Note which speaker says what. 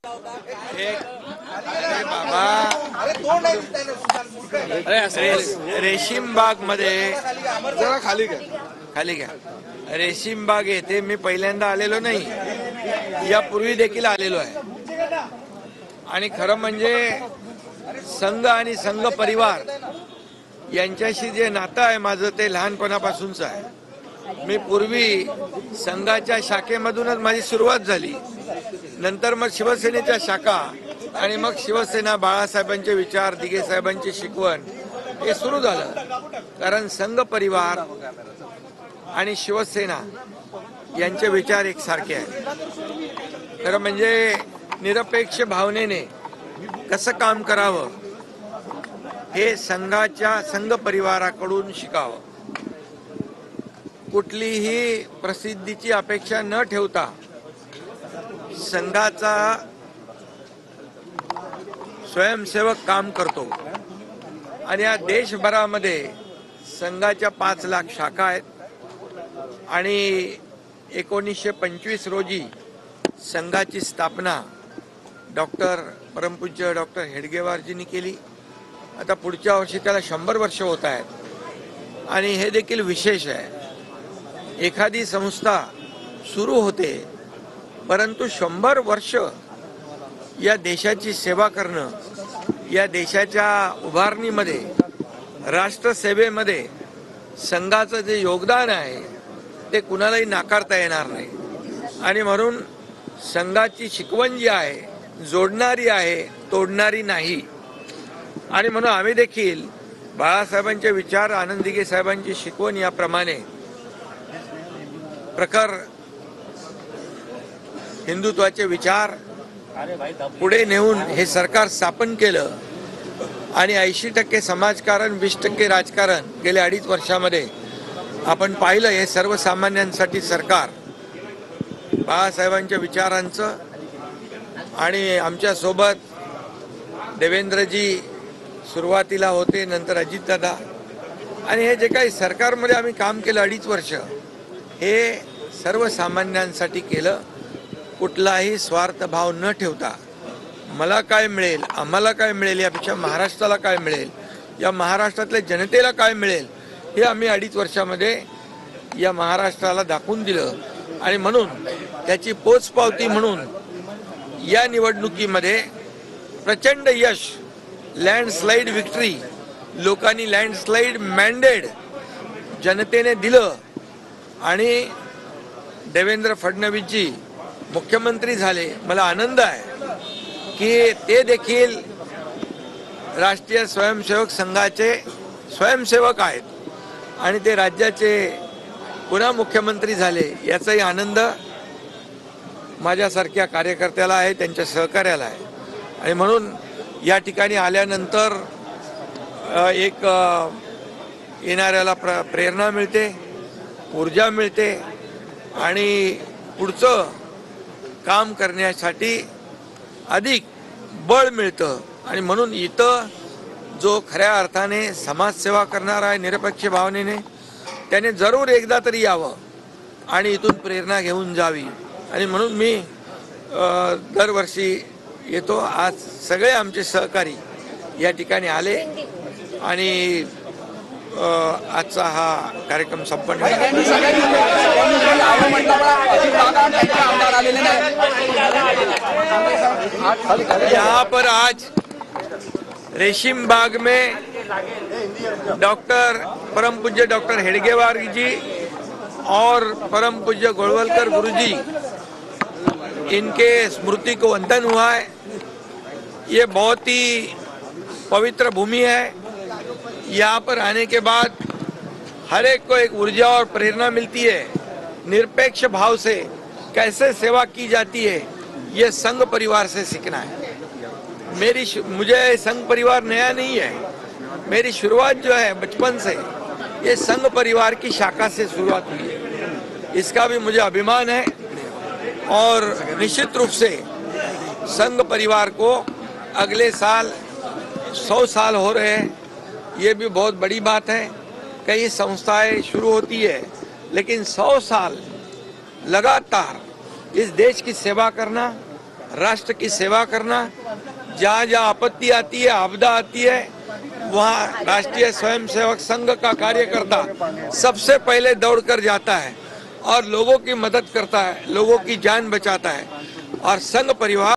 Speaker 1: अरे बाबा, रेशीम बाग मध्ये
Speaker 2: जरा खाली
Speaker 1: घ्या. रेशीम बाग येथे मी पहिल्यांदा आलेलो नाही, यापूर्वी देखील आलेलो आहे. आणि खरं म्हणजे संघ आणि संघ परिवार यांच्याशी जे नातं आहे माझं ते लहानपणापासूनच आहे. मी पूर्वी संघाच्या शाखेमधूनच माझी सुरुवात झाली, नंतर मग शिवसेनेच्या शाखा आणि मग शिवसेना, बाळासाहेबांचे विचार, दिघे साहेबांची शिकवण हे सुरू झालं. कारण संघ परिवार आणि शिवसेना यांचे विचार एकसारखे आहेत. खरं म्हणजे निरपेक्ष भावनेने कसं काम करावं हे संघ परिवाराकडून शिकावं. कुठलीही प्रसिद्धीची अपेक्षा न ठेवता संघाचा स्वयंसेवक काम करतो. आणि या देशभरामध्ये संघाच्या 5 लाख शाखा आहेत आणि 1925 रोजी संघाची स्थापना परमपूज्य डॉक्टर हेडगेवारजींनी केली. आता पुढच्या वर्षी त्याला 100 वर्ष होत आहेत. आणि हे देखील विशेष आहे, एखादी संस्था सुरू होते परंतु 100 वर्ष या देशाची सेवा करणं, या देशाच्या उभारणीमध्ये, राष्ट्रसेवेमध्ये संघाचं जे योगदान आहे ते कुणालाही नाकारता येणार नाही. आणि म्हणून संघाची शिकवण जी आहे जोडणारी आहे, तोडणारी नाही. आणि म्हणून आम्ही देखील बाळासाहेबांचे विचार, आनंद दिघे साहेबांची शिकवण याप्रमाणे प्रखर हिंदुत्वाचे विचार पुढे नेऊन हे सरकार स्थापन केलं. आणि 80% समाजकारण, 20% राजकारण गेल्या 2.5 वर्षामध्ये आपण पाहिलं. हे सर्वसामान्यांसाठी सरकार बाळासाहेबांच्या विचारांचं, आणि आमच्यासोबत देवेंद्रजी सुरुवातीला होते, नंतर अजितदादा, आणि हे जे काही सरकारमध्ये आम्ही काम केलं 2.5 वर्ष, हे सर्वसामान्यांसाठी केलं. कुठलाही स्वार्थभाव न ठेवता मला काय मिळेल, आम्हाला काय मिळेल, यापेक्षा महाराष्ट्राला काय मिळेल, या महाराष्ट्रातल्या जनतेला काय मिळेल, हे आम्ही 2.5 वर्षामध्ये या महाराष्ट्राला दाखवून दिलं. आणि म्हणून त्याची पोचपावती म्हणून या निवडणुकीमध्ये प्रचंड यश, लँडस्लाईड विक्ट्री, लोकांनी लँडस्लाईड मॅन्डेट जनतेने दिलं. आणि देवेंद्र फडणवीसजी मुख्यमंत्री झाले. मला आनंद आहे की ते देखील राष्ट्रीय स्वयंसेवक संघाचे स्वयंसेवक आहेत आणि ते राज्याचे पुन्हा मुख्यमंत्री झाले, याचाही आनंद माझ्यासारख्या कार्यकर्त्याला आहे, त्यांच्या सहकार्याला आहे. आणि म्हणून या ठिकाणी आल्यानंतर एक येणाऱ्याला प्रेरणा मिळते, ऊर्जा मिळते आणि पुढचं काम करण्यासाठी अधिक बळ मिळतं. आणि म्हणून इथं जो खऱ्या अर्थाने समाजसेवा करणार आहे निरपेक्ष भावनेने, त्याने जरूर एकदा तरी यावं आणि इथून प्रेरणा घेऊन जावी. आणि म्हणून मी दरवर्षी येतो. आज सगळे आमचे सहकारी या ठिकाणी आले आणि आजचा हा कार्यक्रम संपन्न झाला. यहाँ पर आज रेशीम बाग में परम पूज्य डॉक्टर हेडगेवार जी और परम पूज्य गोळवलकर गुरुजी, इनके स्मृति को वंदन हुआ है. ये बहुत ही पवित्र भूमि है. यहाँ पर आने के बाद हर एक को एक ऊर्जा और प्रेरणा मिलती है. निरपेक्ष भाव से कैसे सेवा की जाती है, ये संघ परिवार से सीखना है. मुझे संघ परिवार नया नहीं है. मेरी शुरुआत जो है बचपन से, ये संघ परिवार की शाखा से शुरुआत हुई है. इसका भी मुझे अभिमान है. और निश्चित रूप से संघ परिवार को अगले साल 100 साल हो रहे हैं. ये भी बहुत बड़ी बात है. कई संस्थाएं शुरू होती है, लेकिन 100 साल लगातार इस देश की सेवा करना, राष्ट्र की सेवा करना, जहाँ जहाँ आपत्ति आती है, आपदा आती है, वहाँ राष्ट्रीय स्वयंसेवक संघ का कार्यकर्ता सबसे पहले दौड़कर जाता है और लोगों की मदद करता है, लोगों की जान बचाता है। और संघ परिवार